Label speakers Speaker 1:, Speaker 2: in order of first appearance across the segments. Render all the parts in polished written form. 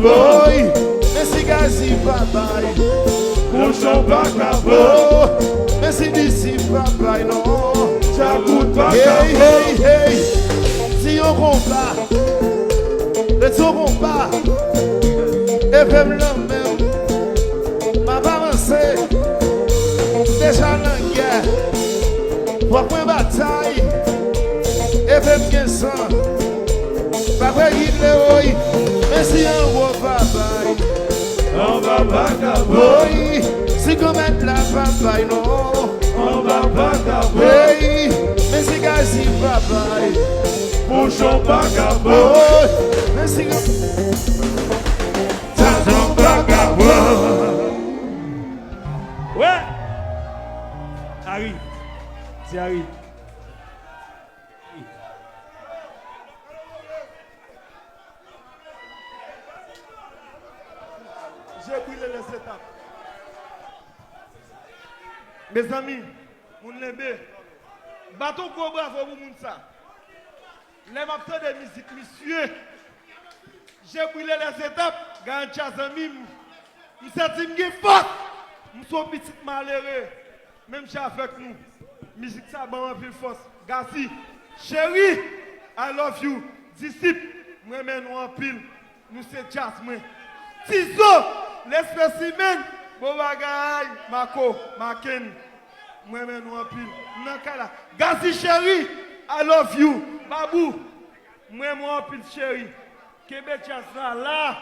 Speaker 1: boy. Merci Gazi papaye.
Speaker 2: Mon chant pas capable.
Speaker 1: Oh, merci d'ici papaye non.
Speaker 2: J'agoute pas
Speaker 1: Hey,
Speaker 2: capable.
Speaker 1: hey, hey. Si on combat, ne saurons pas. Et même l'homme même, m'a avancé. Déjà dans la guerre, pour une bataille. Et même bien sang. Pas vrai qu'il est, merci un gros papaye.
Speaker 2: On va pas capable.
Speaker 1: Oui, si qu'on met la papaye non.
Speaker 2: On va pas capable.
Speaker 1: Hey, merci Gazi papaye.
Speaker 2: Mon chant pas capable.
Speaker 1: Oh, merci Gazi.
Speaker 2: J'attends pas capable. Ouais. Harry. C'est Harry.
Speaker 3: J'ai brûlé les étapes. Mes amis, mon lembé, bâton gros bravo pour moun ça. Les mapteurs de musique, monsieur. J'ai brûlé les étapes, garanti à amis. Je suis dit fort. Je suis petit malheureux. Même si avec nous, musique ça va en plus force. Gassi, chérie, I love you. Disciple, moi même nous en pile. Nous c'est Jasmine. Tizo, les spécimens, Bobagay, Mako, Maken. Moi-même, nous en pile. Nankala. Gazi chéri, I love you. Babou, moi-même, en pile chéri. Québec, là,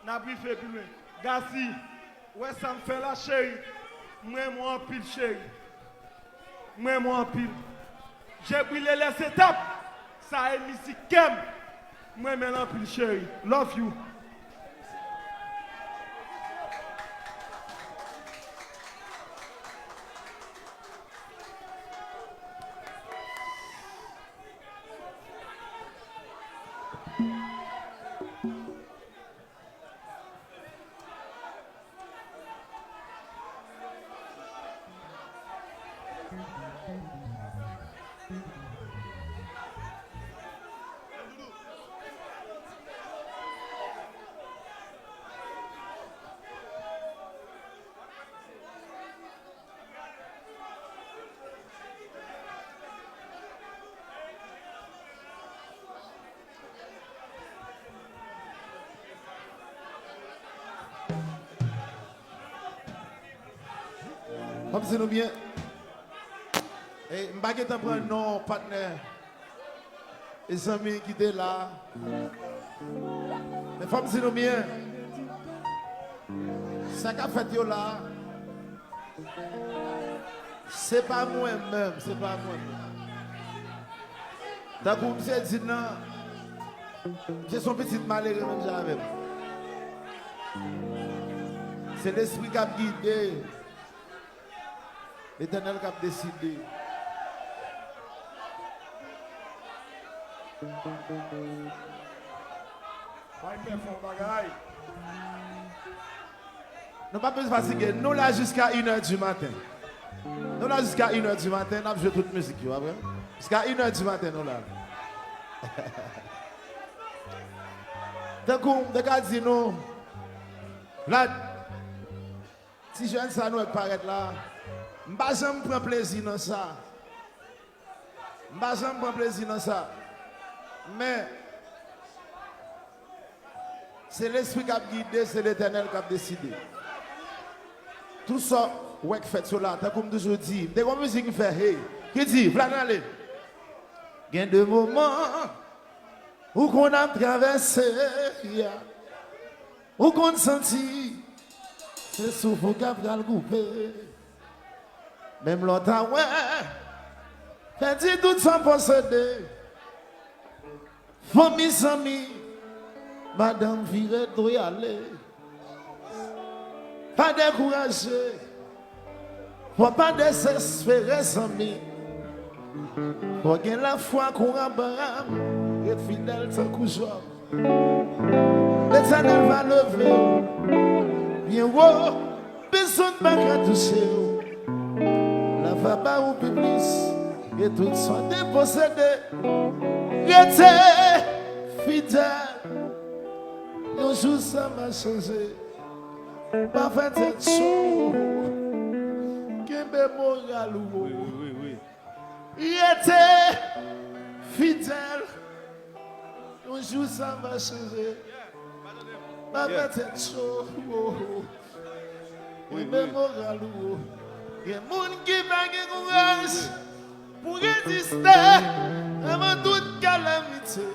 Speaker 3: n'a pas fait plus loin. Gazi, ouais, ça me fait la chéri. Moi-même, en pile chéri. Moi-même, en pile. J'ai brûlé les étapes. Ça est musique kem. Moi-même, en pile chéri. Love you.
Speaker 1: Comme c'est nous bien. Et je vais prendre nos partenaires. Les amis qui étaient là. Mais comme c'est nous bien. Ça qu'a fait là. C'est pas moi-même, c'est pas moi-même. D'accord, monsieur dit non. J'ai son petit malheureux même j'avais. C'est l'esprit qui a guidé. L'Éternel qui a décidé. Nous pas besoin de fatiguer. Nous là jusqu'à 1h du matin. Nous là jusqu'à 1h du matin, nous avons joué toute musique. Jusqu'à 1h du matin, nous là. Donc, on a dit nous, là, si je viens ça nous paraître là, je ne vais jamais prendre plaisir dans ça. Je ne vais jamais prendre plaisir dans ça. Mais, c'est l'esprit qui a guidé, c'est l'Éternel qui a décidé. Tout ça, ouais, fait sur là, comme toujours dit, dès qu'on musique fait, hey, qui dit, voilà aller. Il y a des moments où on a traversé, où on senti, c'est souffle qui a le coupé. Même longtemps, ouais, fait dit tout sans posséder. Famille, amis, madame virée doit y aller. Pas décourager, faut pas désespérer, amis. Faut gagner la foi qu'on Abraham, être fidèle sans coup job. L'Éternel va lever, bien haut, personne ne va toucher. La femme ou publice, et tout soit dépossédé. Restez fidèle, Un jour ça m'a changé. Pas fait cette chose. Qui me moral ou. Il était fidèle. Un jour ça m'a changé. Pas fait cette chose. Qui me moral ou. Il y a des gens qui ont courage pour résister avant toute calamité.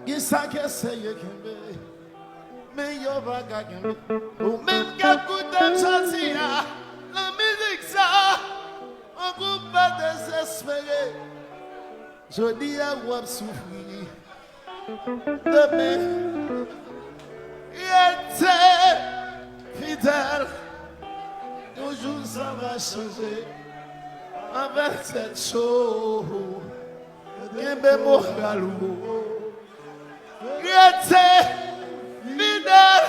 Speaker 1: Il y a des gens qui essayent mais il y a des gens qui ou même qui écoutent chanter la musique ça, on ne peut pas désespérer. Je dis à vous souffrir. Demain, il était fidèle. Toujours ça va changer avec cette chose. Il me moral il était fidèle.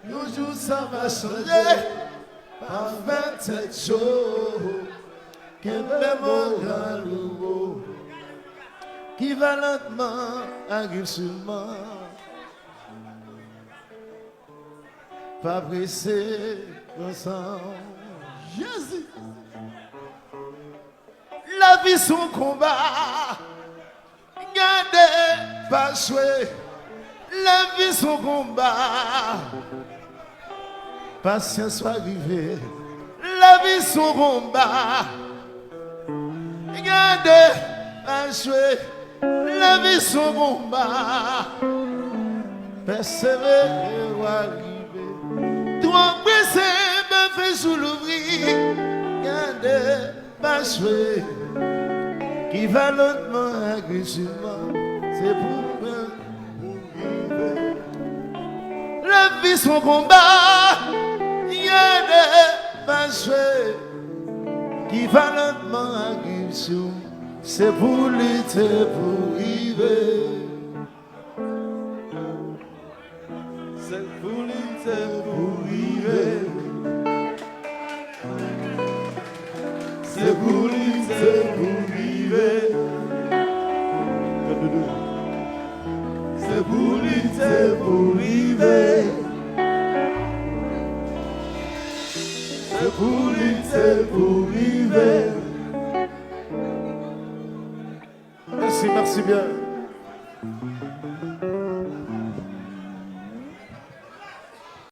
Speaker 1: Toujours ça va changer avec cette chose. Qui me moral qui va lentement arrive sur moi. Pas pressé ensemble. Jésus. La vie son combat. Gardez, pas jouer. La vie son combat. Patience soit arrivée. La vie son combat. Gardez, pas jouer. La vie son combat. Persévérer ou arriver. Toi pressé, me fait sous l'ouvrir. Gardez, pas jouer. Qui va lentement agressivement. C'est pour vivre. La vie son combat. Gardez, pas jouer. Qui va lentement agressivement. C'est pour lutter, pour vivre. C'est pour lutter, pour vivre. C'est pour lutter, pour vivre. C'est pour lutter, pour vivre. C'est pour lutter, pour vivre. Merci, merci bien.